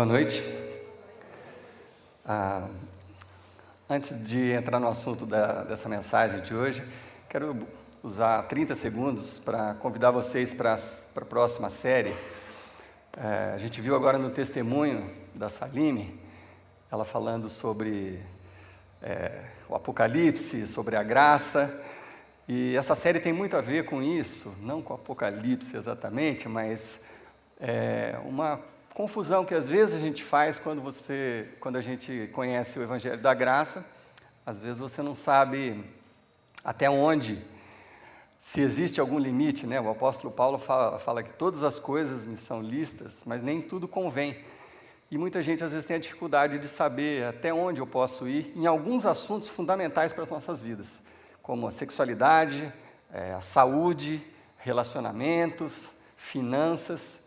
Boa noite. Antes de entrar no assunto dessa mensagem de hoje, quero usar 30 segundos para convidar vocês para a próxima série. A gente viu agora no testemunho da Salime, ela falando sobre o Apocalipse, sobre a graça, e essa série tem muito a ver com isso, não com o Apocalipse exatamente, mas uma confusão que às vezes a gente faz quando a gente conhece o Evangelho da Graça. Às vezes você não sabe até onde, se existe algum limite, né? O apóstolo Paulo fala que todas as coisas me são lícitas, mas nem tudo convém. E muita gente às vezes tem a dificuldade de saber até onde eu posso ir em alguns assuntos fundamentais para as nossas vidas, como a sexualidade, a saúde, relacionamentos, finanças.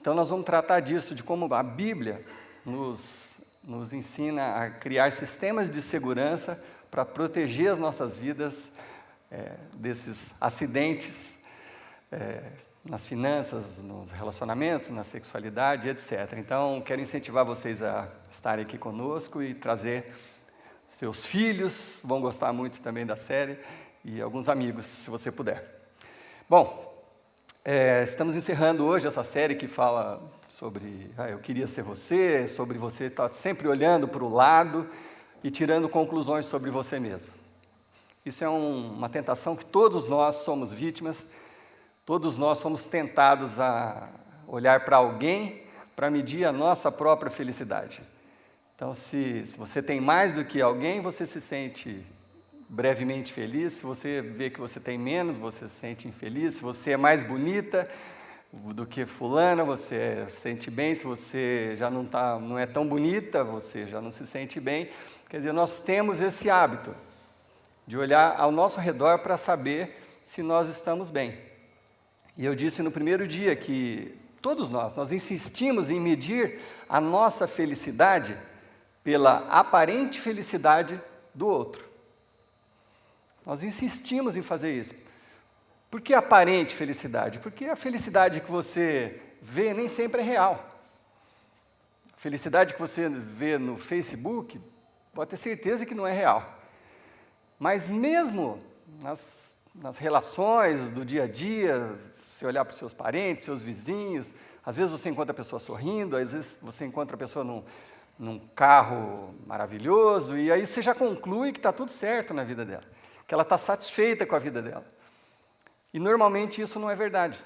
Então nós vamos tratar disso, de como a Bíblia nos ensina a criar sistemas de segurança para proteger as nossas vidas desses acidentes nas finanças, nos relacionamentos, na sexualidade, etc. Então, quero incentivar vocês a estarem aqui conosco e trazer seus filhos, vão gostar muito também da série, e alguns amigos, se você puder. Bom, estamos encerrando hoje essa série que fala sobre eu queria ser você, sobre você estar sempre olhando para o lado e tirando conclusões sobre você mesmo. Isso é uma tentação que todos nós somos vítimas, todos nós somos tentados a olhar para alguém para medir a nossa própria felicidade. Então, se você tem mais do que alguém, você se sente brevemente feliz. Se você vê que você tem menos, você se sente infeliz. Se você é mais bonita do que fulana, você se sente bem. Se você já não é tão bonita, você já não se sente bem. Quer dizer, nós temos esse hábito de olhar ao nosso redor para saber se nós estamos bem. E eu disse no primeiro dia que todos nós insistimos em medir a nossa felicidade pela aparente felicidade do outro. Nós insistimos em fazer isso. Por que aparente felicidade? Porque a felicidade que você vê nem sempre é real. A felicidade que você vê no Facebook, pode ter certeza que não é real. Mas mesmo nas relações do dia a dia, se olhar para os seus parentes, seus vizinhos, às vezes você encontra a pessoa sorrindo, às vezes você encontra a pessoa num carro maravilhoso, e aí você já conclui que está tudo certo na vida dela, que ela está satisfeita com a vida dela. E normalmente isso não é verdade.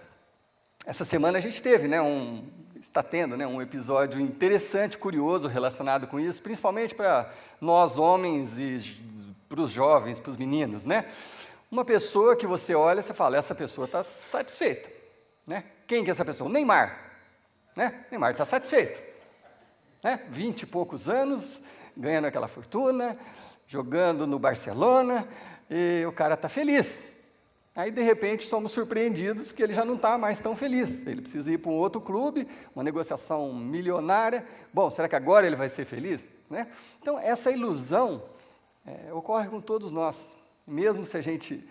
Essa semana a gente teve, está tendo um episódio interessante, curioso relacionado com isso, principalmente para nós homens e para os jovens, para os meninos, Uma pessoa que você olha e você fala, essa pessoa está satisfeita, Quem que é essa pessoa? O Neymar, Neymar está satisfeito, 20 e poucos anos, ganhando aquela fortuna, jogando no Barcelona, e o cara está feliz. Aí, de repente, somos surpreendidos que ele já não está mais tão feliz. Ele precisa ir para um outro clube, uma negociação milionária. Bom, será que agora ele vai ser feliz? Então, essa ilusão ocorre com todos nós. Mesmo se a gente,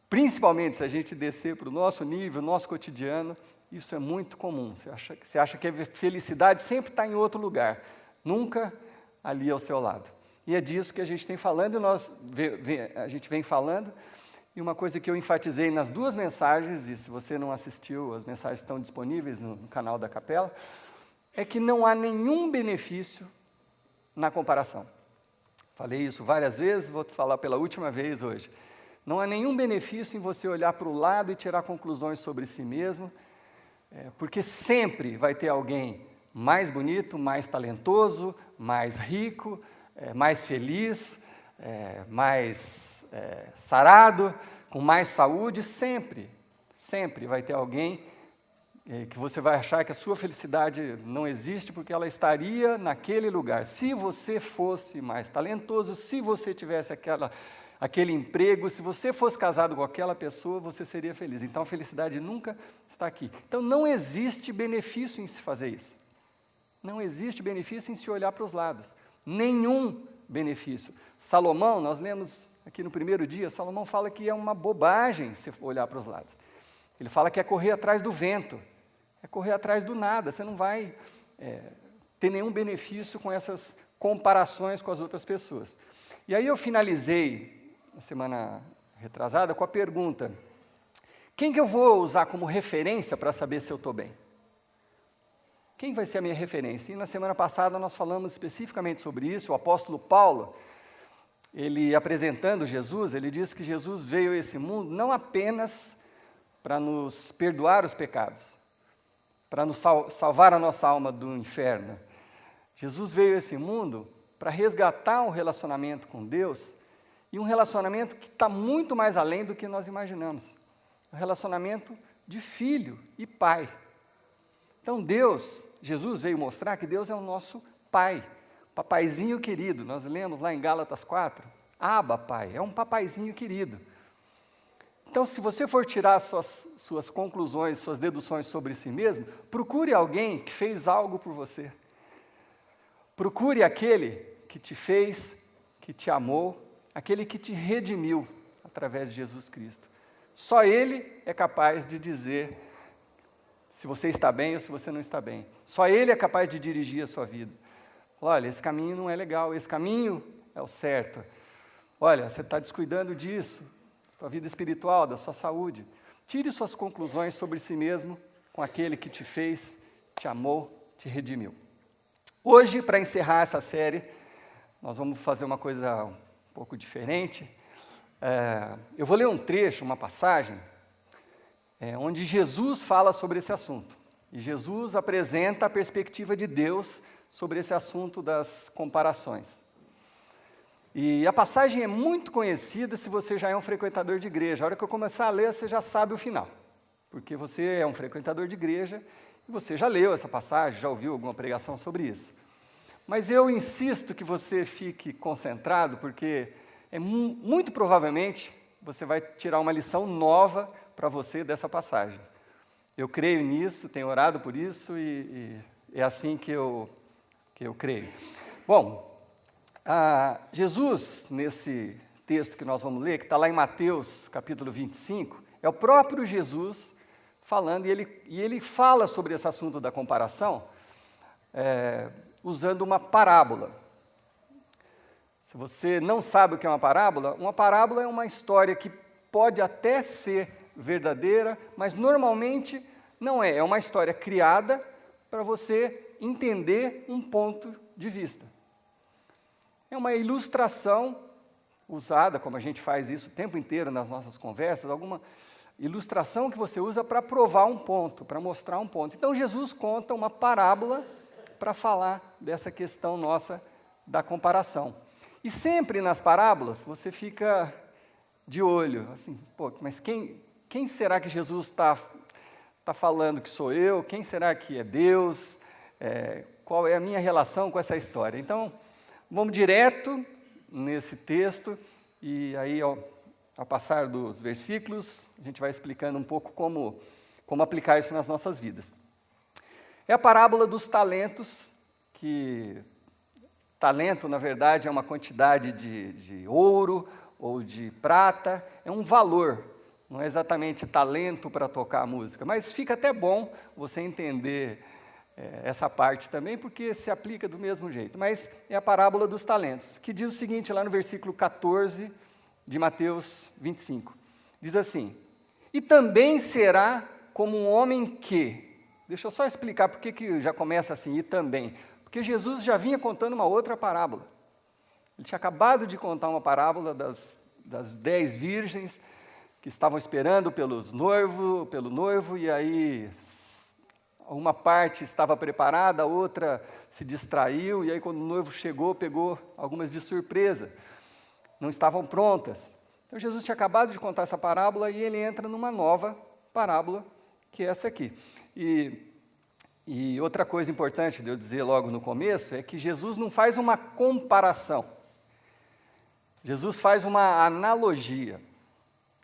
principalmente se a gente descer para o nosso nível, nosso cotidiano, isso é muito comum. Você acha que a felicidade sempre está em outro lugar, nunca ali ao seu lado. E é disso que a gente tem falando, e a gente vem falando, e uma coisa que eu enfatizei nas duas mensagens, e se você não assistiu, as mensagens estão disponíveis no canal da Capela, é que não há nenhum benefício na comparação. Falei isso várias vezes, vou falar pela última vez hoje. Não há nenhum benefício em você olhar para o lado e tirar conclusões sobre si mesmo, porque sempre vai ter alguém mais bonito, mais talentoso, mais rico, mais feliz, mais sarado, com mais saúde, sempre vai ter alguém que você vai achar que a sua felicidade não existe porque ela estaria naquele lugar. Se você fosse mais talentoso, se você tivesse aquele emprego, se você fosse casado com aquela pessoa, você seria feliz. Então a felicidade nunca está aqui. Então não existe benefício em se fazer isso. Não existe benefício em se olhar para os lados. Nenhum benefício. Salomão, nós lemos aqui no primeiro dia, Salomão fala que é uma bobagem se olhar para os lados. Ele fala que é correr atrás do vento. é correr atrás do nada, você não vai ter nenhum benefício com essas comparações com as outras pessoas. E aí eu finalizei, na semana retrasada, com a pergunta: quem que eu vou usar como referência para saber se eu estou bem? Quem vai ser a minha referência? E na semana passada nós falamos especificamente sobre isso. O apóstolo Paulo, ele apresentando Jesus, ele disse que Jesus veio a esse mundo não apenas para nos perdoar os pecados, para nos salvar a nossa alma do inferno. Jesus veio a esse mundo para resgatar um relacionamento com Deus, e um relacionamento que está muito mais além do que nós imaginamos. Um relacionamento de filho e pai. Então Jesus veio mostrar que Deus é o nosso pai, papaizinho querido. Nós lemos lá em Gálatas 4, Abba, pai, é um papaizinho querido. Então, se você for tirar suas conclusões, suas deduções sobre si mesmo, procure alguém que fez algo por você. Procure aquele que te fez, que te amou, aquele que te redimiu através de Jesus Cristo. Só Ele é capaz de dizer se você está bem ou se você não está bem. Só Ele é capaz de dirigir a sua vida. Olha, esse caminho não é legal, esse caminho é o certo. Olha, você está descuidando disso, da sua vida espiritual, da sua saúde. Tire suas conclusões sobre si mesmo com aquele que te fez, te amou, te redimiu. Hoje, para encerrar essa série, nós vamos fazer uma coisa um pouco diferente. Eu vou ler um trecho, uma passagem, onde Jesus fala sobre esse assunto. E Jesus apresenta a perspectiva de Deus sobre esse assunto das comparações. E a passagem é muito conhecida se você já é um frequentador de igreja. A hora que eu começar a ler, você já sabe o final. Porque você é um frequentador de igreja e você já leu essa passagem, já ouviu alguma pregação sobre isso. Mas eu insisto que você fique concentrado, porque muito provavelmente você vai tirar uma lição nova para você dessa passagem. Eu creio nisso, tenho orado por isso e é assim que eu creio. Bom, Jesus, nesse texto que nós vamos ler, que está lá em Mateus capítulo 25, é o próprio Jesus falando, e ele fala sobre esse assunto da comparação, usando uma parábola. Se você não sabe o que é uma parábola é uma história que pode até ser verdadeira, mas normalmente não é. É uma história criada para você entender um ponto de vista. É uma ilustração usada, como a gente faz isso o tempo inteiro nas nossas conversas, alguma ilustração que você usa para provar um ponto, para mostrar um ponto. Então, Jesus conta uma parábola para falar dessa questão nossa da comparação. E sempre nas parábolas, você fica de olho, assim, mas quem será que Jesus está falando que sou eu? Quem será que é Deus? Qual é a minha relação com essa história? Então, vamos direto nesse texto, e aí, ao passar dos versículos, a gente vai explicando um pouco como aplicar isso nas nossas vidas. É a parábola dos talentos, que talento, na verdade, é uma quantidade de ouro ou de prata, é um valor, não é exatamente talento para tocar a música, mas fica até bom você entender essa parte também, porque se aplica do mesmo jeito. Mas é a parábola dos talentos, que diz o seguinte, lá no versículo 14 de Mateus 25. Diz assim: e também será como um homem que... Deixa eu só explicar por que já começa assim, e também. Porque Jesus já vinha contando uma outra parábola. Ele tinha acabado de contar uma parábola das 10 virgens que estavam esperando pelo noivo, e aí uma parte estava preparada, a outra se distraiu, e aí quando o noivo chegou, pegou algumas de surpresa. Não estavam prontas. Então Jesus tinha acabado de contar essa parábola e ele entra numa nova parábola, que é essa aqui. E outra coisa importante de eu dizer logo no começo é que Jesus não faz uma comparação. Jesus faz uma analogia.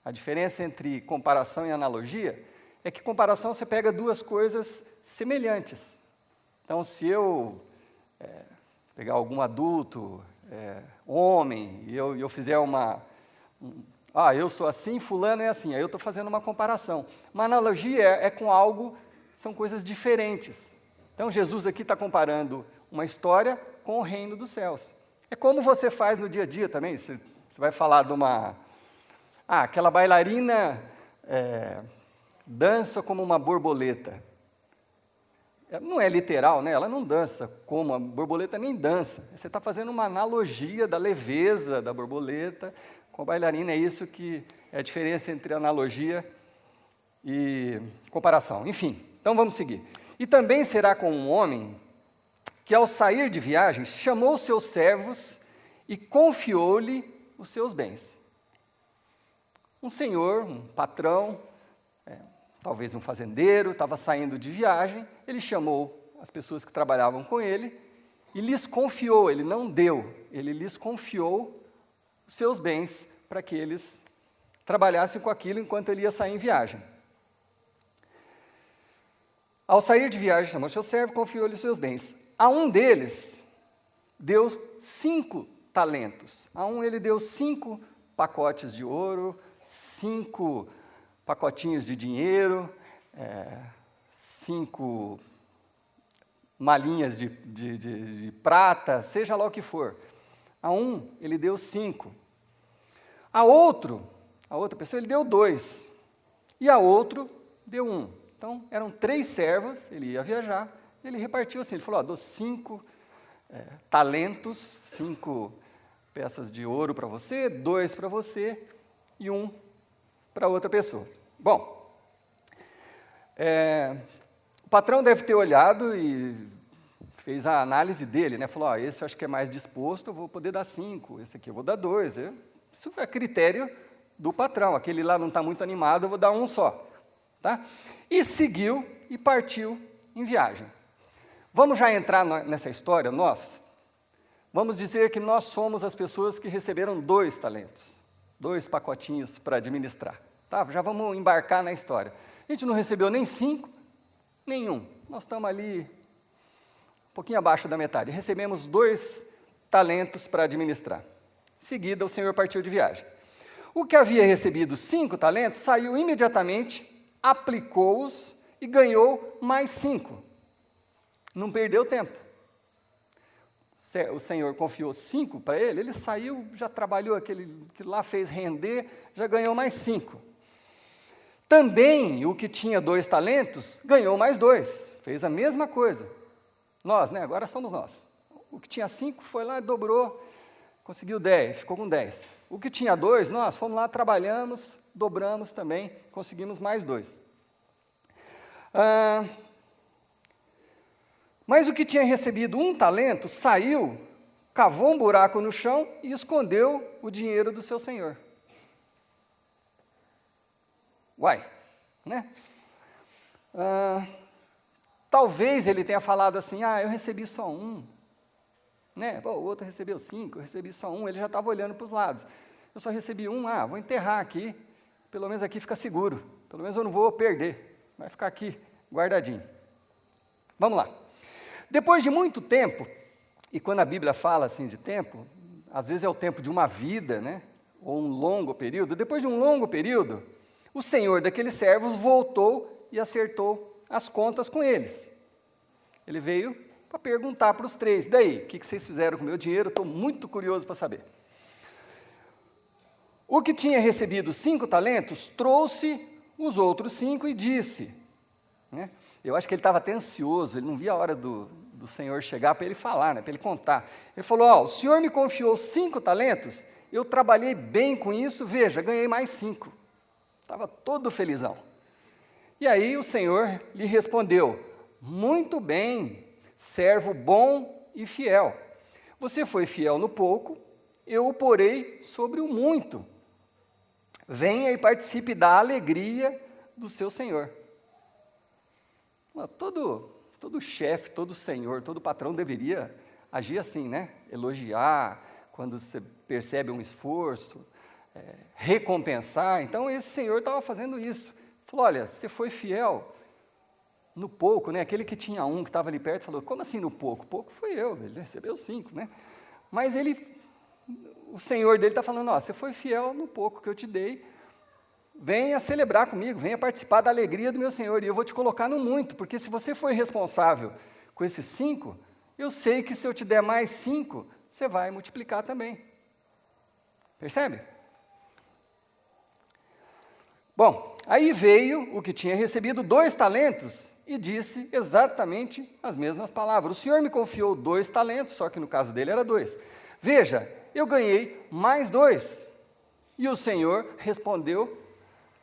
A diferença entre comparação e analogia é que comparação você pega duas coisas semelhantes. Então, se eu pegar algum adulto, homem, e eu fizer eu sou assim, fulano é assim, aí eu estou fazendo uma comparação. Uma analogia é com algo são coisas diferentes. Então, Jesus aqui está comparando uma história com o reino dos céus. É como você faz no dia a dia também. Você vai falar de uma... aquela bailarina dança como uma borboleta. Não é literal, né? Ela não dança como a borboleta, nem dança. Você está fazendo uma analogia da leveza da borboleta com a bailarina. É isso que é a diferença entre analogia e comparação. Enfim, então vamos seguir. E também será com um homem que, ao sair de viagem, chamou seus servos e confiou-lhe os seus bens. Um senhor, um patrão, talvez um fazendeiro, estava saindo de viagem, ele chamou as pessoas que trabalhavam com ele e lhes confiou, ele não deu, ele lhes confiou os seus bens para que eles trabalhassem com aquilo enquanto ele ia sair em viagem. Ao sair de viagem, chamou seu servo, confiou-lhe os seus bens. A um deles deu 5 talentos. A um ele deu 5 pacotes de ouro, 5 pacotinhos de dinheiro, 5 malinhas de prata, seja lá o que for. A um ele deu 5. A outra pessoa ele deu 2. E a outro deu 1. Então, eram 3 servos, ele ia viajar, ele repartiu assim, ele falou, dou 5 talentos, 5 peças de ouro para você, 2 para você e 1 para outra pessoa. Bom, o patrão deve ter olhado e fez a análise dele, né? Falou, esse eu acho que é mais disposto, eu vou poder dar 5, esse aqui eu vou dar 2. Isso é critério do patrão, aquele lá não está muito animado, eu vou dar 1 só. Tá? E seguiu e partiu em viagem. Vamos já entrar nessa história, nós? Vamos dizer que nós somos as pessoas que receberam 2 talentos, 2 pacotinhos para administrar. Tá? Já vamos embarcar na história. A gente não recebeu nem 5, nem 1. Nós estamos ali um pouquinho abaixo da metade. Recebemos 2 talentos para administrar. Em seguida, o Senhor partiu de viagem. O que havia recebido 5 talentos saiu imediatamente, aplicou-os e ganhou mais 5. Não perdeu tempo. O Senhor confiou 5 para ele, ele saiu, já trabalhou aquele que lá fez render, já ganhou mais 5. Também o que tinha 2 talentos, ganhou mais 2, fez a mesma coisa. Nós, né? Agora somos nós. O que tinha 5 foi lá, dobrou, conseguiu 10, ficou com 10. O que tinha 2, nós fomos lá, trabalhamos, dobramos também, conseguimos mais 2. Mas o que tinha recebido 1 talento, saiu, cavou um buraco no chão e escondeu o dinheiro do seu senhor. Uai, né? Talvez ele tenha falado assim, eu recebi só 1. Né? Pô, o outro recebeu 5, eu recebi só 1, ele já estava olhando para os lados. Eu só recebi 1, vou enterrar aqui, pelo menos aqui fica seguro, pelo menos eu não vou perder, vai ficar aqui guardadinho. Vamos lá. Depois de muito tempo, e quando a Bíblia fala assim de tempo, às vezes é o tempo de uma vida, né? Ou um longo período. Depois de um longo período, o senhor daqueles servos voltou e acertou as contas com eles. Ele veio para perguntar para os 3, daí, o que vocês fizeram com o meu dinheiro? Estou muito curioso para saber. O que tinha recebido 5 talentos, trouxe os outros 5 e disse, né? Eu acho que ele estava até ansioso, ele não via a hora do Senhor chegar para ele falar, né, para ele contar. Ele falou, o Senhor me confiou 5 talentos, eu trabalhei bem com isso, veja, ganhei mais 5. Estava todo felizão. E aí o Senhor lhe respondeu, muito bem, servo bom e fiel. Você foi fiel no pouco, eu o porei sobre o muito. Venha e participe da alegria do seu Senhor. Todo chefe, todo senhor, todo patrão deveria agir assim, né? Elogiar, quando você percebe um esforço, recompensar. Então, esse senhor estava fazendo isso. Falou, olha, você foi fiel no pouco, né? Aquele que tinha 1, que estava ali perto, falou, como assim no pouco? Pouco fui eu, ele recebeu 5, né? Mas o senhor dele está falando, você foi fiel no pouco que eu te dei, venha celebrar comigo, venha participar da alegria do meu Senhor, e eu vou te colocar no muito, porque se você foi responsável com esses 5, eu sei que se eu te der mais 5, você vai multiplicar também. Percebe? Bom, aí veio o que tinha recebido 2 talentos e disse exatamente as mesmas palavras. O Senhor me confiou 2 talentos, só que no caso dele era 2. Veja, eu ganhei mais 2. E o Senhor respondeu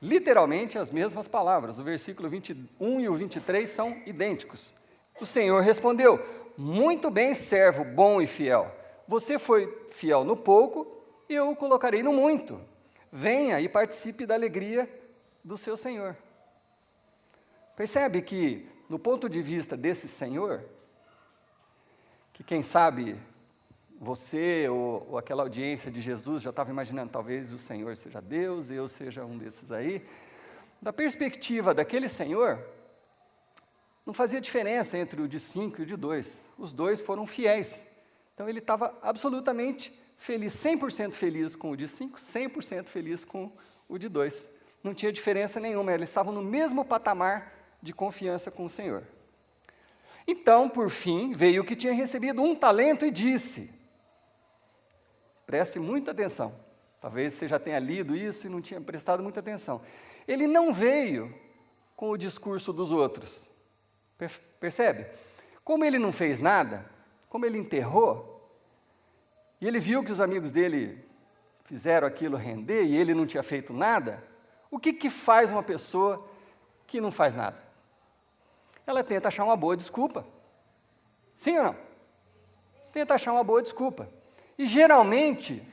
literalmente as mesmas palavras. O versículo 21 e o 23 são idênticos. O Senhor respondeu: muito bem, servo bom e fiel. Você foi fiel no pouco, e eu o colocarei no muito. Venha e participe da alegria do seu Senhor. Percebe que, no ponto de vista desse Senhor, que quem sabe você ou aquela audiência de Jesus já estava imaginando, talvez o Senhor seja Deus, eu seja um desses aí. Da perspectiva daquele Senhor, não fazia diferença entre o de 5 e o de 2. Os 2 foram fiéis. Então ele estava absolutamente feliz, 100% feliz com o de 5, 100% feliz com o de 2. Não tinha diferença nenhuma, eles estavam no mesmo patamar de confiança com o Senhor. Então, por fim, veio o que tinha recebido 1 talento e disse, preste muita atenção, talvez você já tenha lido isso e não tinha prestado muita atenção. Ele não veio com o discurso dos outros, percebe? Como ele não fez nada, como ele enterrou, e ele viu que os amigos dele fizeram aquilo render e ele não tinha feito nada, o que faz uma pessoa que não faz nada? Ela tenta achar uma boa desculpa. Sim ou não? Tenta achar uma boa desculpa. E geralmente,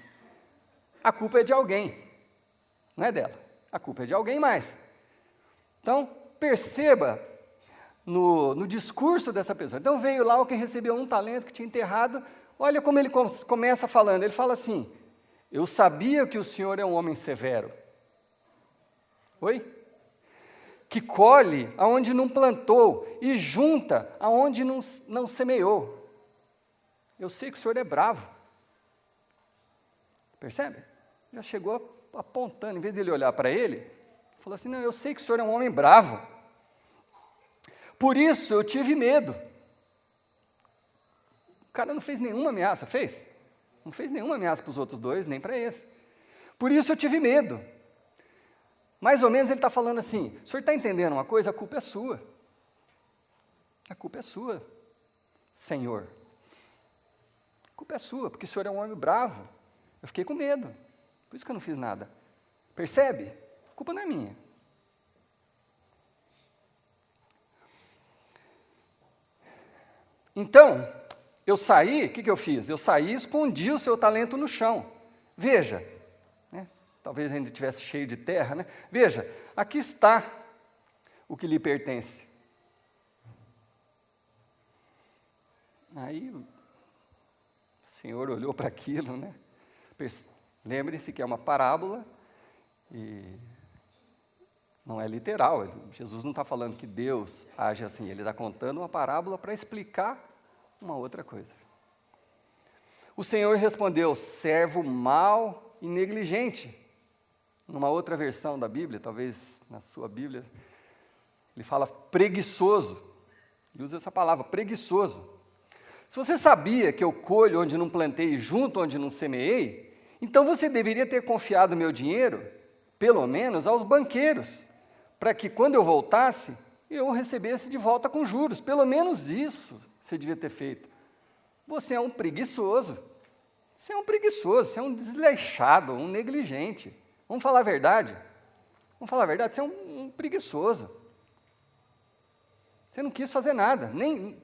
a culpa é de alguém, não é dela. A culpa é de alguém mais. Então, perceba no discurso dessa pessoa. Então, veio lá o que recebeu 1 talento que tinha enterrado. Olha como ele começa falando. Ele fala assim, eu sabia que o Senhor é um homem severo. Oi? Que colhe aonde não plantou e junta aonde não semeou. Eu sei que o Senhor é bravo. Percebe? Já chegou apontando, em vez de ele olhar para ele, falou assim, não, eu sei que o Senhor é um homem bravo. Por isso eu tive medo. O cara não fez nenhuma ameaça, fez? Não fez nenhuma ameaça para os outros 2, nem para esse. Por isso eu tive medo. Mais ou menos ele está falando assim, o senhor está entendendo uma coisa? A culpa é sua. A culpa é sua, Senhor. A culpa é sua, porque o senhor é um homem bravo. Eu fiquei com medo, por isso que eu não fiz nada. Percebe? A culpa não é minha. Então, eu saí, o que eu fiz? Eu saí e escondi o seu talento no chão. Veja, talvez ainda estivesse cheio de terra, né? Veja, aqui está o que lhe pertence. Aí o Senhor olhou para aquilo, né? Lembre-se que é uma parábola e não é literal. Jesus não está falando que Deus age assim, ele está contando uma parábola para explicar uma outra coisa. O Senhor respondeu, servo mau e negligente. Numa outra versão da Bíblia, talvez na sua Bíblia, ele fala preguiçoso. Ele usa essa palavra, preguiçoso. Se você sabia que eu colho onde não plantei e junto onde não semeei, então você deveria ter confiado meu dinheiro, pelo menos, aos banqueiros, para que quando eu voltasse, eu o recebesse de volta com juros. Pelo menos isso você devia ter feito. Você é um preguiçoso. Você é um preguiçoso, você é um desleixado, um negligente. Vamos falar a verdade? Vamos falar a verdade? Você é um preguiçoso. Você não quis fazer nada.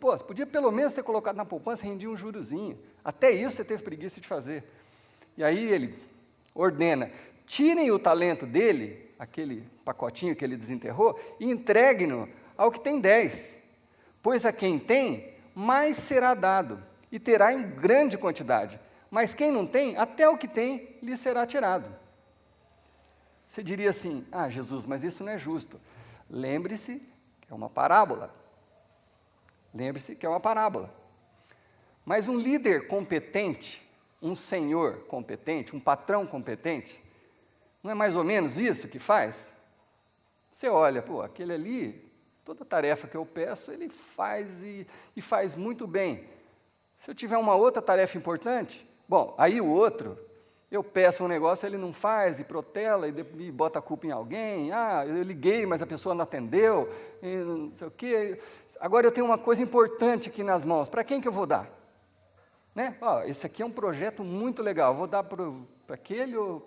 Você podia pelo menos ter colocado na poupança, rendia um jurozinho. Até isso você teve preguiça de fazer. E aí ele ordena, tirem o talento dele, aquele pacotinho que ele desenterrou, e entreguem-no ao que tem 10. Pois a quem tem, mais será dado, e terá em grande quantidade. Mas quem não tem, até o que tem, lhe será tirado. Você diria assim, Jesus, mas isso não é justo. Lembre-se que é uma parábola. Lembre-se que é uma parábola. Mas um líder competente, um senhor competente, um patrão competente, Não é mais ou menos isso que faz? Você olha, pô, aquele ali, toda tarefa que eu peço, ele faz e faz muito bem. Se eu tiver uma outra tarefa importante, bom, aí o outro, eu peço um negócio, ele não faz, e protela, e bota a culpa em alguém. Ah, eu liguei, mas a pessoa não atendeu, e não sei o quê. Agora eu tenho uma coisa importante aqui nas mãos, para quem que eu vou dar? Né? Ó, esse aqui é um projeto muito legal, vou dar para aquele, ou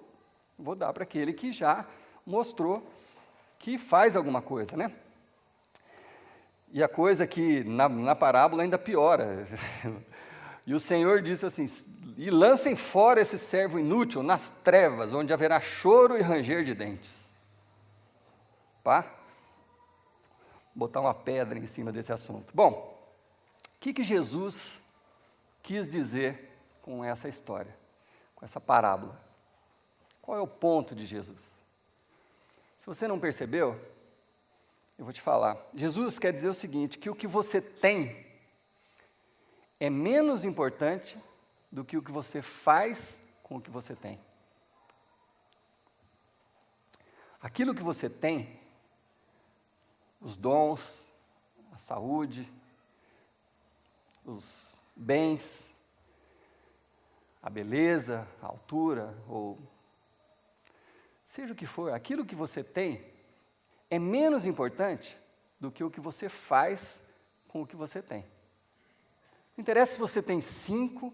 vou dar para aquele que já mostrou que faz alguma coisa, né? E a coisa que na parábola ainda piora. E o Senhor disse assim, e lancem fora esse servo inútil nas trevas, onde haverá choro e ranger de dentes. Pá? Botar uma pedra em cima desse assunto. Bom, o que Jesus quis dizer com essa história, com essa parábola? Qual é o ponto de Jesus? Se você não percebeu, eu vou te falar. Jesus quer dizer o seguinte, que o que você tem é menos importante do que o que você faz com o que você tem. Aquilo que você tem, os dons, a saúde, os bens, a beleza, a altura, ou seja o que for, aquilo que você tem é menos importante do que o que você faz com o que você tem. Não interessa se você tem 5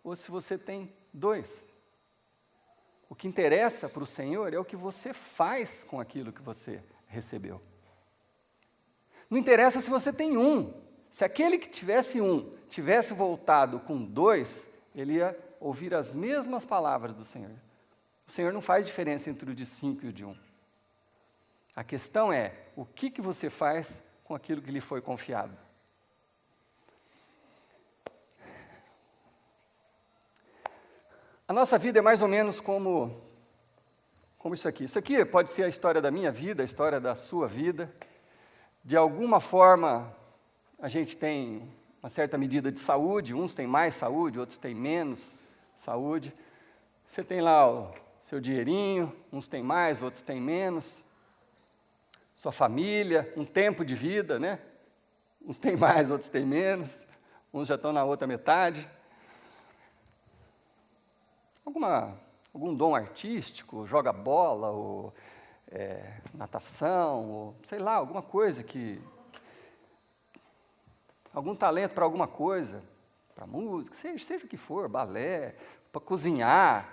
ou se você tem 2. O que interessa para o Senhor é o que você faz com aquilo que você recebeu. Não interessa se você tem 1. Se aquele que tivesse 1 tivesse voltado com 2, ele ia ouvir as mesmas palavras do Senhor. O Senhor não faz diferença entre o de 5 e o de 1. A questão é, o que você faz com aquilo que lhe foi confiado? A nossa vida é mais ou menos como isso aqui. Isso aqui pode ser a história da minha vida, a história da sua vida. De alguma forma, a gente tem uma certa medida de saúde, uns têm mais saúde, outros têm menos saúde. Você tem lá o seu dinheirinho, uns têm mais, outros têm menos. Sua família, um tempo de vida, né? Uns têm mais, outros têm menos. Uns já estão na outra metade. Algum dom artístico, joga bola, ou natação, ou sei lá, alguma coisa algum talento para alguma coisa, para música, seja o que for, balé, para cozinhar,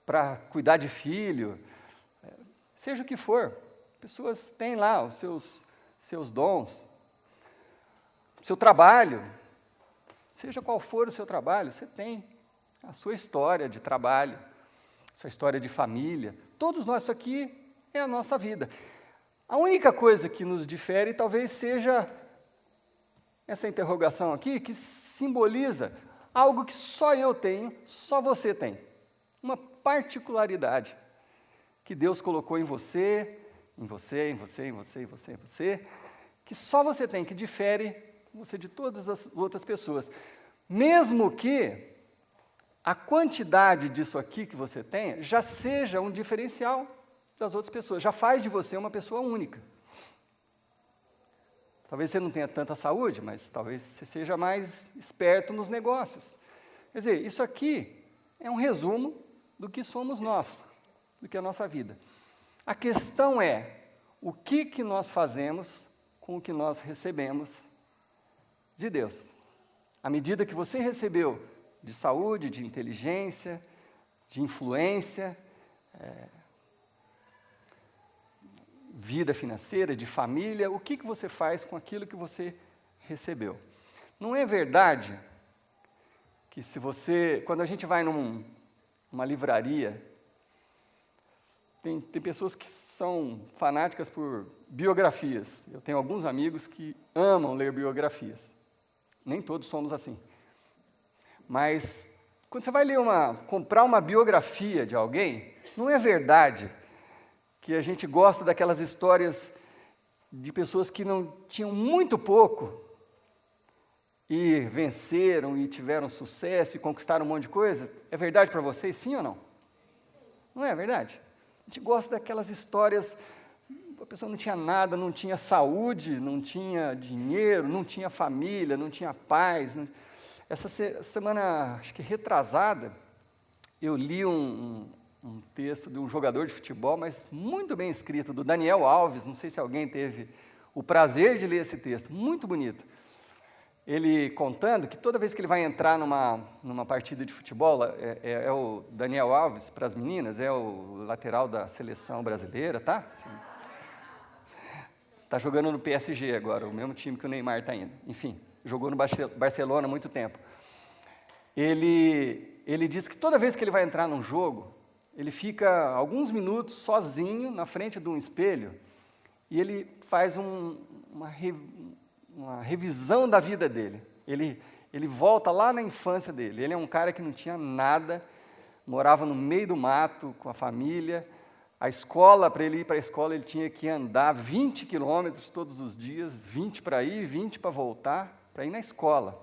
para cuidar de filho, seja o que for. Pessoas têm lá os seus dons, seu trabalho, seja qual for o seu trabalho, você tem a sua história de trabalho, sua história de família. Todos nós, isso aqui é a nossa vida. A única coisa que nos difere talvez seja essa interrogação aqui, que simboliza algo que só eu tenho, só você tem. Uma particularidade que Deus colocou em você, que só você tem, que difere você de todas as outras pessoas. Mesmo que a quantidade disso aqui que você tem já seja um diferencial das outras pessoas, já faz de você uma pessoa única. Talvez você não tenha tanta saúde, mas talvez você seja mais esperto nos negócios. Quer dizer, isso aqui é um resumo do que somos nós, do que é a nossa vida. A questão é, o que nós fazemos com o que nós recebemos de Deus? À medida que você recebeu de saúde, de inteligência, de influência, vida financeira, de família, o que você faz com aquilo que você recebeu? Não é verdade que quando a gente vai numa livraria, tem pessoas que são fanáticas por biografias. Eu tenho alguns amigos que amam ler biografias. Nem todos somos assim. Mas, quando você vai comprar uma biografia de alguém, não é verdade que a gente gosta daquelas histórias de pessoas que não tinham muito pouco e venceram e tiveram sucesso e conquistaram um monte de coisa? É verdade para vocês, sim ou não? Não é verdade? A gente gosta daquelas histórias, a pessoa não tinha nada, não tinha saúde, não tinha dinheiro, não tinha família, não tinha paz. Essa semana, acho que retrasada, eu li um texto de um jogador de futebol, mas muito bem escrito, do Daniel Alves, não sei se alguém teve o prazer de ler esse texto, muito bonito. Ele contando que toda vez que ele vai entrar numa partida de futebol, é o Daniel Alves, para as meninas, é o lateral da seleção brasileira, tá? Está jogando no PSG agora, o mesmo time que o Neymar está indo. Enfim, jogou no Barcelona há muito tempo. Ele diz que toda vez que ele vai entrar num jogo, ele fica alguns minutos sozinho na frente de um espelho e ele faz uma revisão da vida dele. Ele volta lá na infância dele. Ele é um cara que não tinha nada, morava no meio do mato com a família. A escola, para ele ir para a escola, ele tinha que andar 20 quilômetros todos os dias, 20 para ir, 20 para voltar, para ir na escola.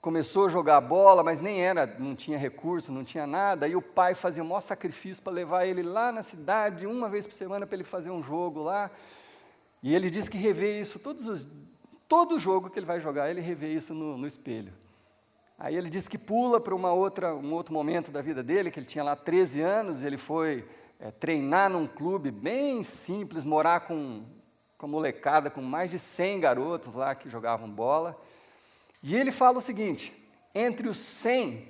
Começou a jogar bola, mas não tinha recurso, não tinha nada, aí o pai fazia o maior sacrifício para levar ele lá na cidade, uma vez por semana, para ele fazer um jogo lá, e ele diz que revê isso, todo jogo que ele vai jogar, ele revê isso no espelho. Aí ele diz que pula para um outro momento da vida dele, que ele tinha lá 13 anos, ele foi treinar num clube bem simples, morar com molecada, com mais de 100 garotos lá que jogavam bola. E ele fala o seguinte: entre os 100,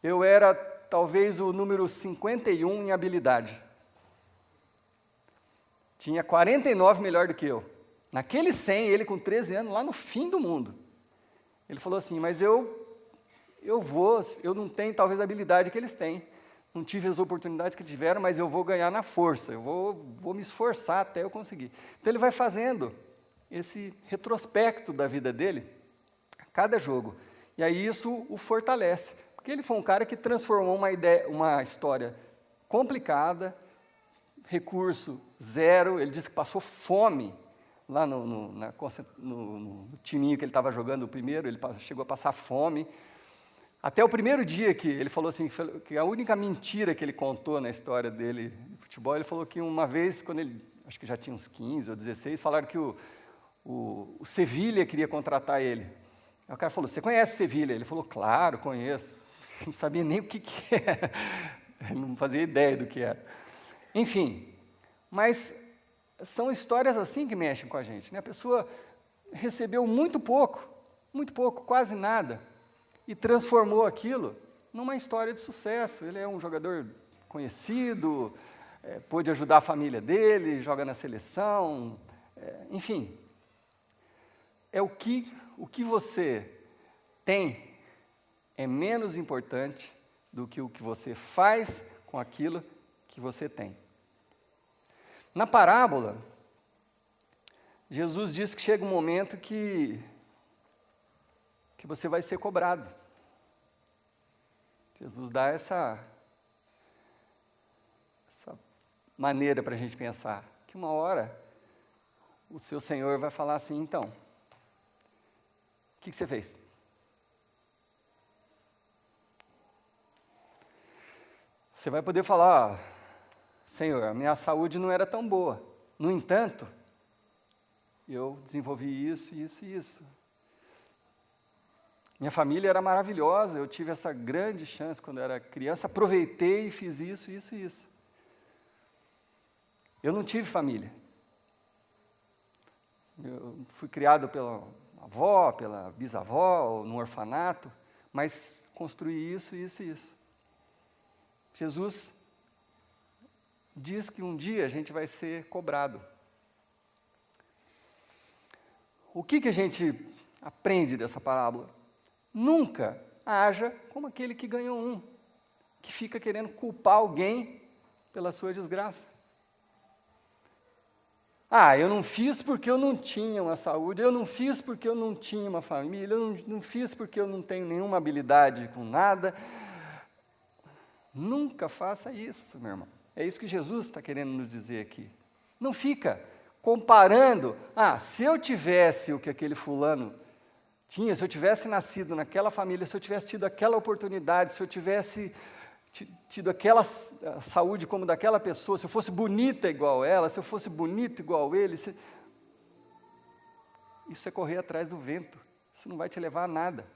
eu era talvez o número 51 em habilidade. Tinha 49 melhor do que eu. Naquele 100, ele com 13 anos, lá no fim do mundo. Ele falou assim, mas eu não tenho talvez a habilidade que eles têm. Não tive as oportunidades que tiveram, mas eu vou ganhar na força. Eu vou me esforçar até eu conseguir. Então ele vai fazendo esse retrospecto da vida dele, cada jogo. E aí isso o fortalece, porque ele foi um cara que transformou uma história complicada, recurso zero, ele disse que passou fome lá no timinho que ele estava jogando, o primeiro, ele chegou a passar fome. Até o primeiro dia que ele falou assim, que a única mentira que ele contou na história dele de futebol, ele falou que uma vez, quando ele, acho que já tinha uns 15 ou 16, falaram que o Sevilha queria contratar ele. Aí o cara falou, você conhece o Sevilha? Ele falou, claro, conheço. Não sabia nem o que era. Ele não fazia ideia do que era. Enfim, mas são histórias assim que mexem com a gente, né? A pessoa recebeu muito pouco, quase nada, e transformou aquilo numa história de sucesso. Ele é um jogador conhecido, pôde ajudar a família dele, joga na seleção, enfim. O que você tem é menos importante do que o que você faz com aquilo que você tem. Na parábola, Jesus diz que chega um momento que você vai ser cobrado. Jesus dá essa maneira para a gente pensar, que uma hora o seu Senhor vai falar assim, então, o que você fez? Você vai poder falar, Senhor, a minha saúde não era tão boa. No entanto, eu desenvolvi isso, isso e isso. Minha família era maravilhosa, eu tive essa grande chance quando eu era criança, aproveitei e fiz isso, isso e isso. Eu não tive família. Eu fui criado pela avó, pela bisavó, ou no orfanato, mas construí isso, isso e isso. Jesus diz que um dia a gente vai ser cobrado. O que a gente aprende dessa parábola? Nunca haja como aquele que ganhou um, que fica querendo culpar alguém pela sua desgraça. Eu não fiz porque eu não tinha uma saúde, eu não fiz porque eu não tinha uma família, eu não fiz porque eu não tenho nenhuma habilidade com nada. Nunca faça isso, meu irmão. É isso que Jesus está querendo nos dizer aqui. Não fica comparando, se eu tivesse o que aquele fulano se eu tivesse nascido naquela família, se eu tivesse tido aquela oportunidade, se eu tivesse tido aquela saúde como daquela pessoa, se eu fosse bonita igual ela, se eu fosse bonito igual ele, isso é correr atrás do vento, isso não vai te levar a nada.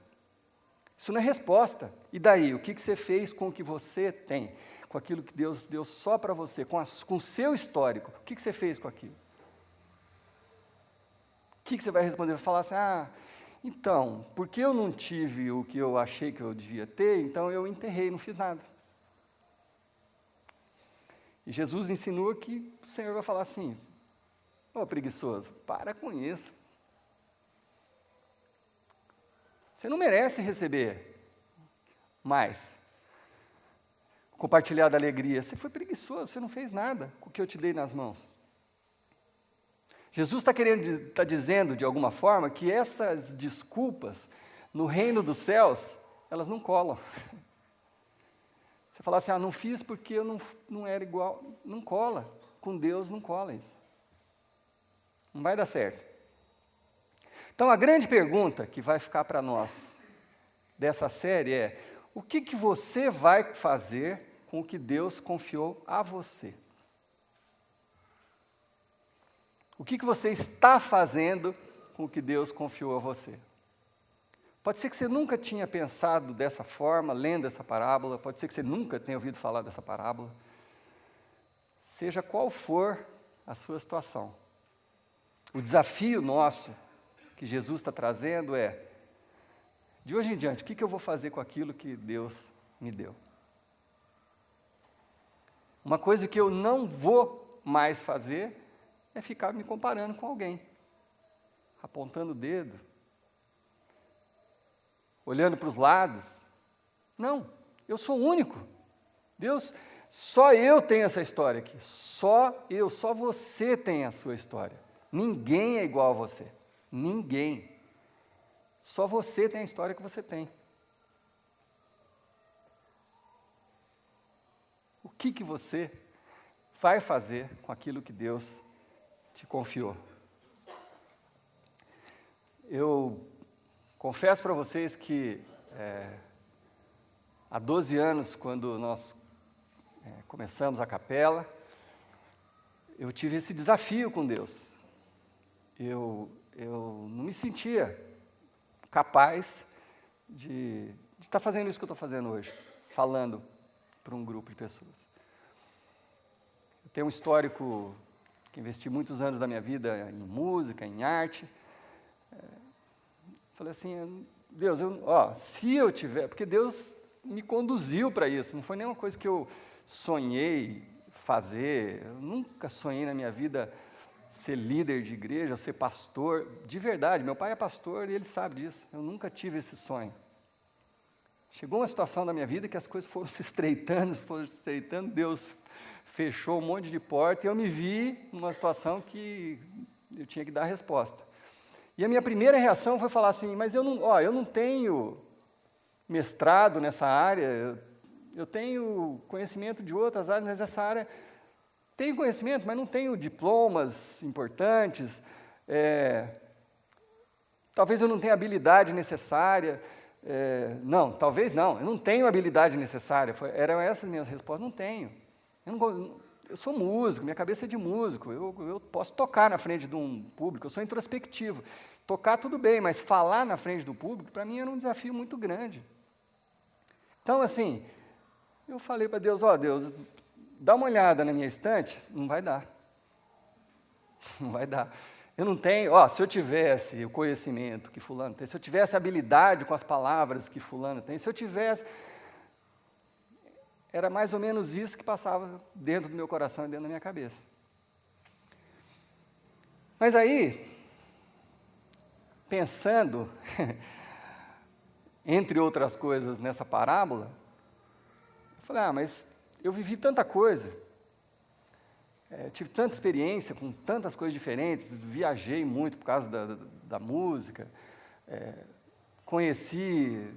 Isso não é resposta. E daí, o que você fez com o que você tem? Com aquilo que Deus deu só para você, com o seu histórico, o que você fez com aquilo? O que você vai responder? Vai falar assim, então, porque eu não tive o que eu achei que eu devia ter, então eu enterrei, não fiz nada. E Jesus ensinou que o Senhor vai falar assim, preguiçoso, para com isso. Você não merece receber mais. Compartilhar da alegria. Você foi preguiçoso, você não fez nada com o que eu te dei nas mãos. Jesus está dizendo, de alguma forma, que essas desculpas, no reino dos céus, elas não colam. Você fala assim, não fiz porque eu não era igual. Não cola. Com Deus não cola isso. Não vai dar certo. Então, a grande pergunta que vai ficar para nós dessa série é, o que você vai fazer com o que Deus confiou a você? O que você está fazendo com o que Deus confiou a você? Pode ser que você nunca tinha pensado dessa forma, lendo essa parábola, pode ser que você nunca tenha ouvido falar dessa parábola. Seja qual for a sua situação. O desafio nosso, que Jesus está trazendo é, de hoje em diante, o que eu vou fazer com aquilo que Deus me deu? Uma coisa que eu não vou mais fazer é ficar me comparando com alguém, apontando o dedo, olhando para os lados. Não, eu sou único. Deus, só eu tenho essa história aqui. Só eu, só você tem a sua história. Ninguém é igual a você. Ninguém. Só você tem a história que você tem. O que você vai fazer com aquilo que Deus te confiou? Eu confesso para vocês que há 12 anos, quando nós começamos a capela, eu tive esse desafio com Deus. Eu não me sentia capaz de estar fazendo isso que eu estou fazendo hoje, falando para um grupo de pessoas. Eu tenho um histórico que investi muitos anos da minha vida em música, em arte. Falei assim, Deus, se eu tiver, porque Deus me conduziu para isso, não foi nenhuma coisa que eu sonhei fazer, eu nunca sonhei na minha vida ser líder de igreja, ser pastor, de verdade, meu pai é pastor e ele sabe disso, eu nunca tive esse sonho. Chegou uma situação da minha vida que as coisas foram se estreitando, Deus fechou um monte de porta e eu me vi numa situação que eu tinha que dar a resposta. E a minha primeira reação foi falar assim, mas eu não tenho mestrado nessa área, eu tenho conhecimento de outras áreas, mas essa área tenho conhecimento, mas não tenho diplomas importantes, talvez eu não tenha a habilidade necessária, talvez não, eu não tenho a habilidade necessária, eram essas minhas respostas, não tenho. Eu sou músico, minha cabeça é de músico, eu posso tocar na frente de um público, eu sou introspectivo. Tocar tudo bem, mas falar na frente do público, para mim era um desafio muito grande. Então, assim, eu falei para Deus, Deus, dá uma olhada na minha estante, não vai dar. Não vai dar. Eu não tenho, se eu tivesse o conhecimento que fulano tem, se eu tivesse a habilidade com as palavras que fulano tem, se eu tivesse... Era mais ou menos isso que passava dentro do meu coração e dentro da minha cabeça. Mas aí, pensando, entre outras coisas, nessa parábola, eu falei, mas eu vivi tanta coisa, tive tanta experiência com tantas coisas diferentes, viajei muito por causa da música, conheci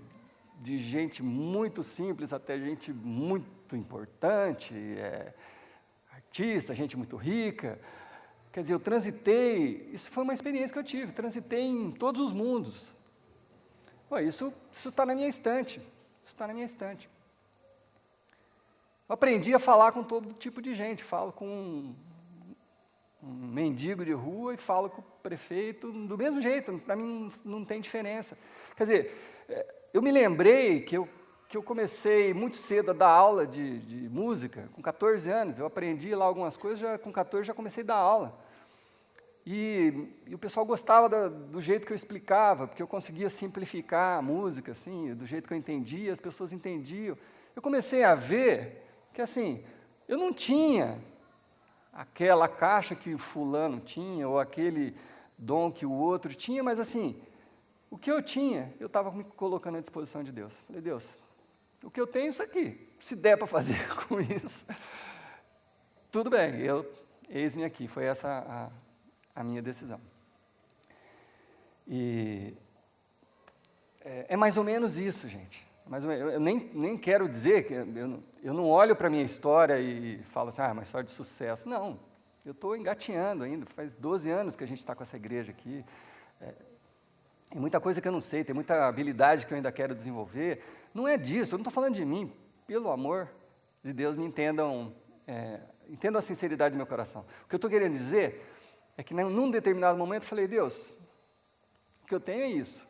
de gente muito simples até gente muito importante, artista, gente muito rica. Quer dizer, eu transitei, isso foi uma experiência que eu tive, transitei em todos os mundos. Pô, isso está na minha estante. Isso está na minha estante. Eu aprendi a falar com todo tipo de gente. Falo com um mendigo de rua e falo com o prefeito do mesmo jeito. Para mim não tem diferença. Quer dizer, eu me lembrei que eu comecei muito cedo a dar aula de música, com 14 anos. Eu aprendi lá algumas coisas, com 14 já comecei a dar aula. E o pessoal gostava do jeito que eu explicava, porque eu conseguia simplificar a música, assim, do jeito que eu entendia, as pessoas entendiam. Eu comecei a ver que, assim, eu não tinha aquela caixa que o fulano tinha, ou aquele dom que o outro tinha, mas, assim, o que eu tinha, eu estava me colocando à disposição de Deus. Falei, Deus, o que eu tenho é isso aqui, se der para fazer com isso, tudo bem, eis-me aqui, foi essa a minha decisão. E é mais ou menos isso, gente. Eu nem quero dizer que eu não olho para a minha história e falo assim, uma história de sucesso. Não, eu estou engateando ainda, faz 12 anos que a gente está com essa igreja aqui. Tem muita coisa que eu não sei, tem muita habilidade que eu ainda quero desenvolver. Não é disso, eu não estou falando de mim. Pelo amor de Deus, me entendam a sinceridade do meu coração. O que eu estou querendo dizer é que num determinado momento eu falei, Deus, o que eu tenho é isso,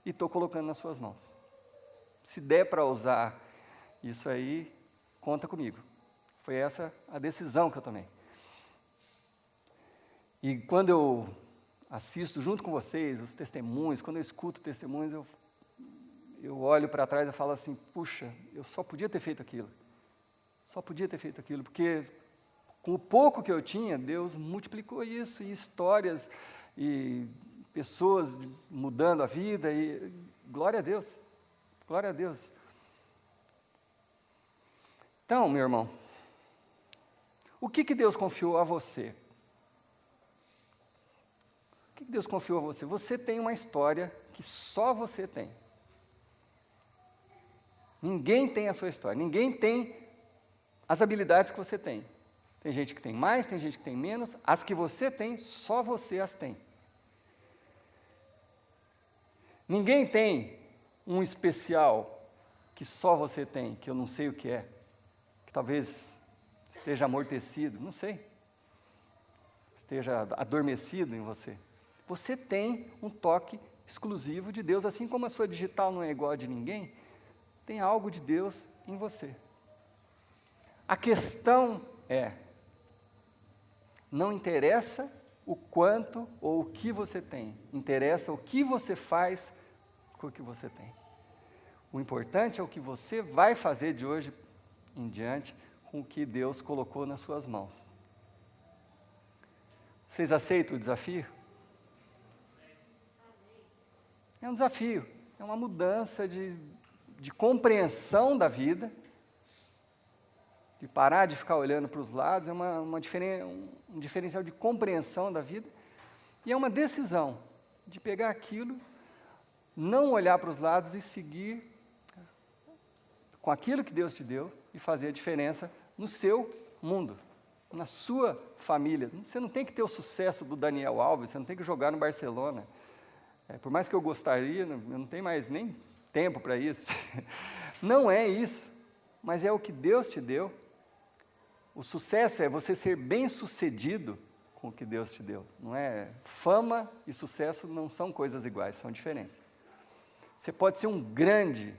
e estou colocando nas suas mãos. Se der para usar isso aí, conta comigo. Foi essa a decisão que eu tomei. E quando eu assisto junto com vocês os testemunhos, quando eu escuto testemunhos, eu olho para trás e falo assim, puxa, eu só podia ter feito aquilo. Só podia ter feito aquilo, porque com o pouco que eu tinha, Deus multiplicou isso, e histórias, e pessoas mudando a vida, e glória a Deus, glória a Deus. Então, meu irmão, o que Deus confiou a você? O que Deus confiou a você? Você tem uma história que só você tem. Ninguém tem a sua história, ninguém tem as habilidades que você tem. Tem gente que tem mais, tem gente que tem menos. As que você tem, só você as tem. Ninguém tem um especial que só você tem, que eu não sei o que é, que talvez esteja amortecido, não sei, esteja adormecido em você. Você tem um toque exclusivo de Deus, assim como a sua digital não é igual a de ninguém, tem algo de Deus em você. A questão é, não interessa o quanto ou o que você tem, interessa o que você faz com o que você tem. O importante é o que você vai fazer de hoje em diante com o que Deus colocou nas suas mãos. Vocês aceitam o desafio? É um desafio, é uma mudança de compreensão da vida, de parar de ficar olhando para os lados, é um diferencial de compreensão da vida, e é uma decisão de pegar aquilo, não olhar para os lados e seguir com aquilo que Deus te deu e fazer a diferença no seu mundo, na sua família. Você não tem que ter o sucesso do Daniel Alves, você não tem que jogar no Barcelona. Por mais que eu gostaria, eu não tenho mais nem tempo para isso. Não é isso, mas é o que Deus te deu. O sucesso é você ser bem-sucedido com o que Deus te deu. Não é? Fama e sucesso não são coisas iguais, são diferentes. Você pode ser um grande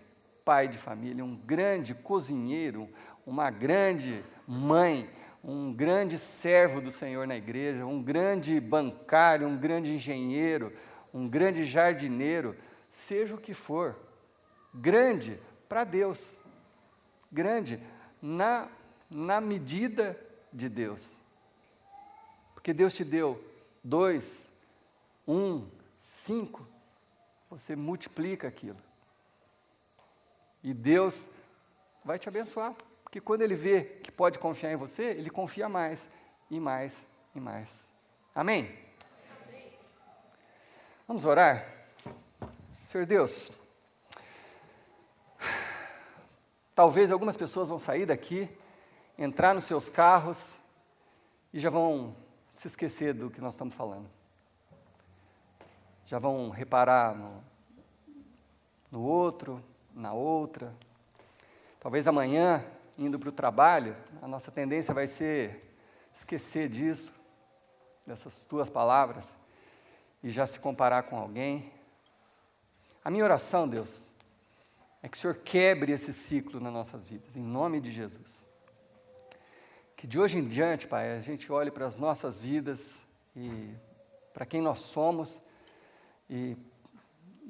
pai de família, um grande cozinheiro, uma grande mãe, um grande servo do Senhor na igreja, um grande bancário, um grande engenheiro, um grande jardineiro, seja o que for, grande para Deus, grande na medida de Deus, porque Deus te deu 2, 1, 5, você multiplica aquilo, e Deus vai te abençoar, porque quando Ele vê que pode confiar em você, Ele confia mais, e mais, e mais. Amém? Amém. Vamos orar? Senhor Deus, talvez algumas pessoas vão sair daqui, entrar nos seus carros, e já vão se esquecer do que nós estamos falando. Já vão reparar no outro, na outra. Talvez amanhã, indo para o trabalho, a nossa tendência vai ser esquecer disso, dessas tuas palavras, e já se comparar com alguém. A minha oração, Deus, é que o Senhor quebre esse ciclo nas nossas vidas, em nome de Jesus. Que de hoje em diante, Pai, a gente olhe para as nossas vidas e para quem nós somos e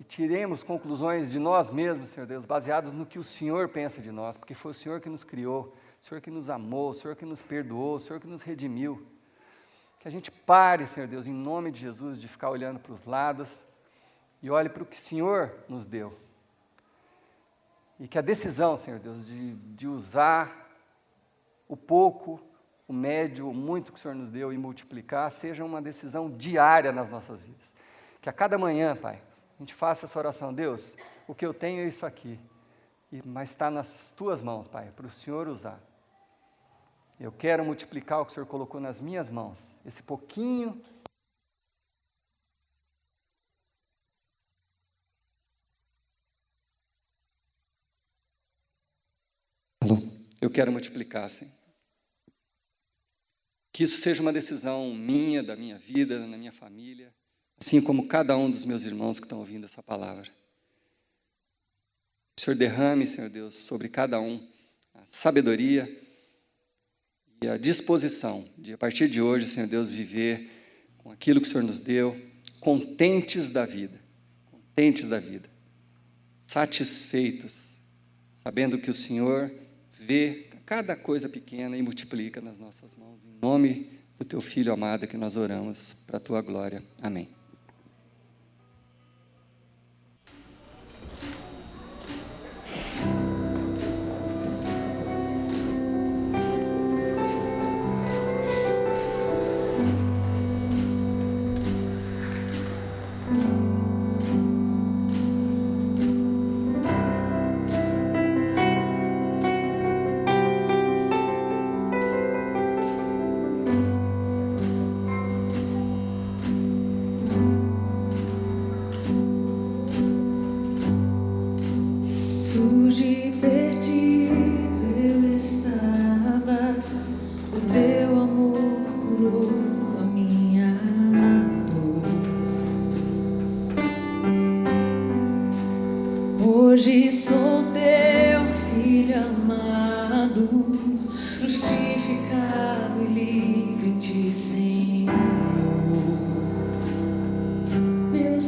tiremos conclusões de nós mesmos, Senhor Deus, baseados no que o Senhor pensa de nós, porque foi o Senhor que nos criou, o Senhor que nos amou, o Senhor que nos perdoou, o Senhor que nos redimiu. Que a gente pare, Senhor Deus, em nome de Jesus, de ficar olhando para os lados e olhe para o que o Senhor nos deu. E que a decisão, Senhor Deus, de usar o pouco, o médio, o muito que o Senhor nos deu e multiplicar, seja uma decisão diária nas nossas vidas. Que a cada manhã, Pai, a gente faça essa oração. Deus, o que eu tenho é isso aqui, mas está nas Tuas mãos, Pai, para o Senhor usar. Eu quero multiplicar o que o Senhor colocou nas minhas mãos, esse pouquinho. Eu quero multiplicar, Senhor. Que isso seja uma decisão minha, da minha vida, na minha família, assim como cada um dos meus irmãos que estão ouvindo essa palavra. O Senhor derrame, Senhor Deus, sobre cada um a sabedoria e a disposição de, a partir de hoje, Senhor Deus, viver com aquilo que o Senhor nos deu, contentes da vida, satisfeitos, sabendo que o Senhor vê cada coisa pequena e multiplica nas nossas mãos. Em nome do Teu Filho amado que nós oramos, para a Tua glória. Amém. Surge perdido eu estava, o Teu amor curou a minha dor. Hoje sou Teu filho amado, justificado e livre em Ti, Senhor. Meu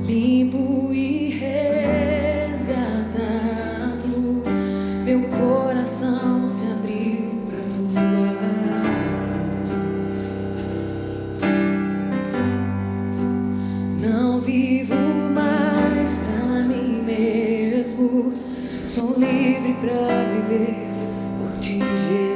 limpo e resgatado, meu coração se abriu para Tua cruz. Não vivo mais para mim mesmo, sou livre para viver por Ti, Jesus.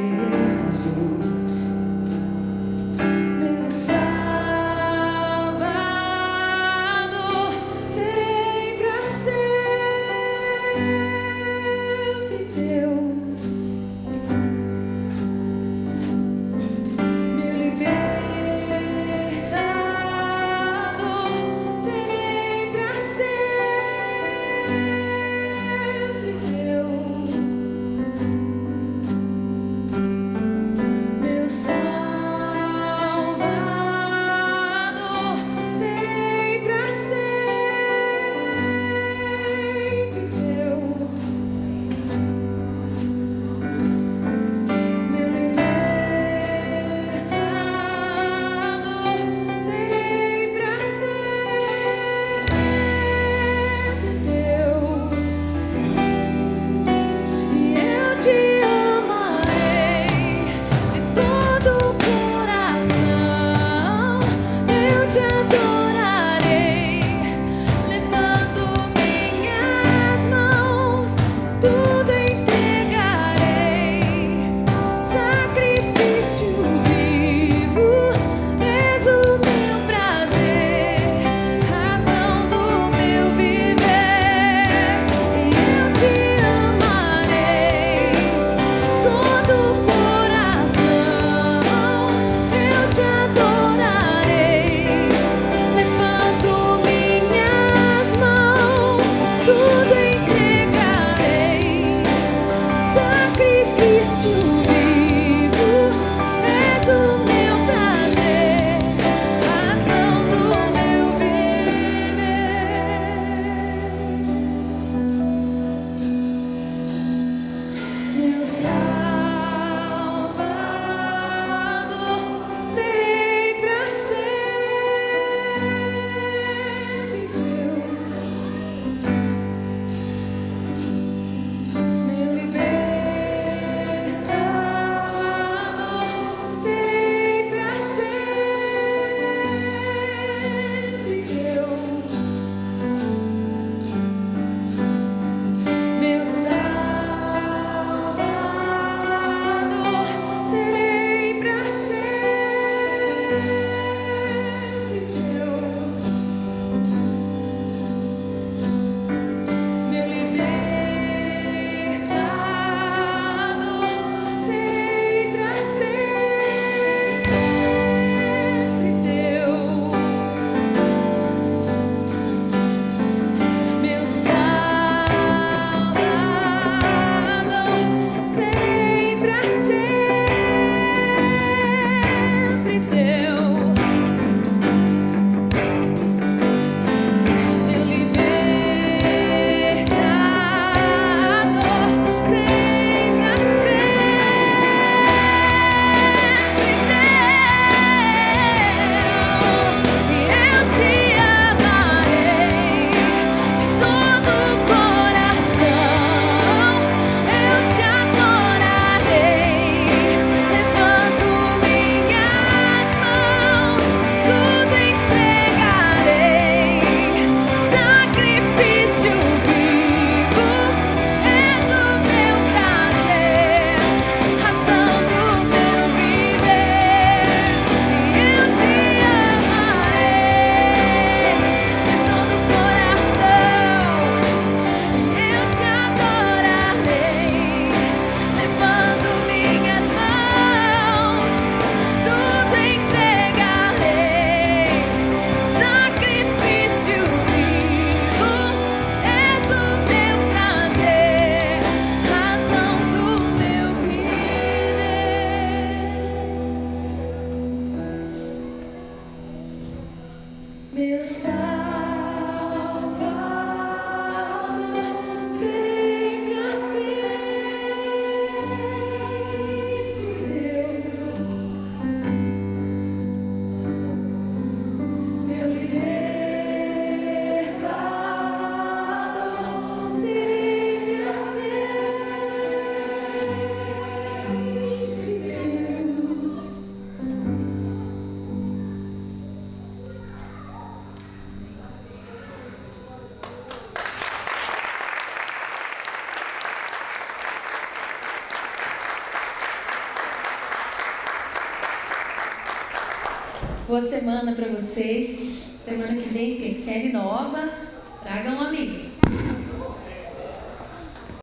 meu Salvador, serei pra sempre teu, meu libertador, serei pra sempre teu. Boa semana para vocês. Semana que vem tem série nova. Traga um amigo.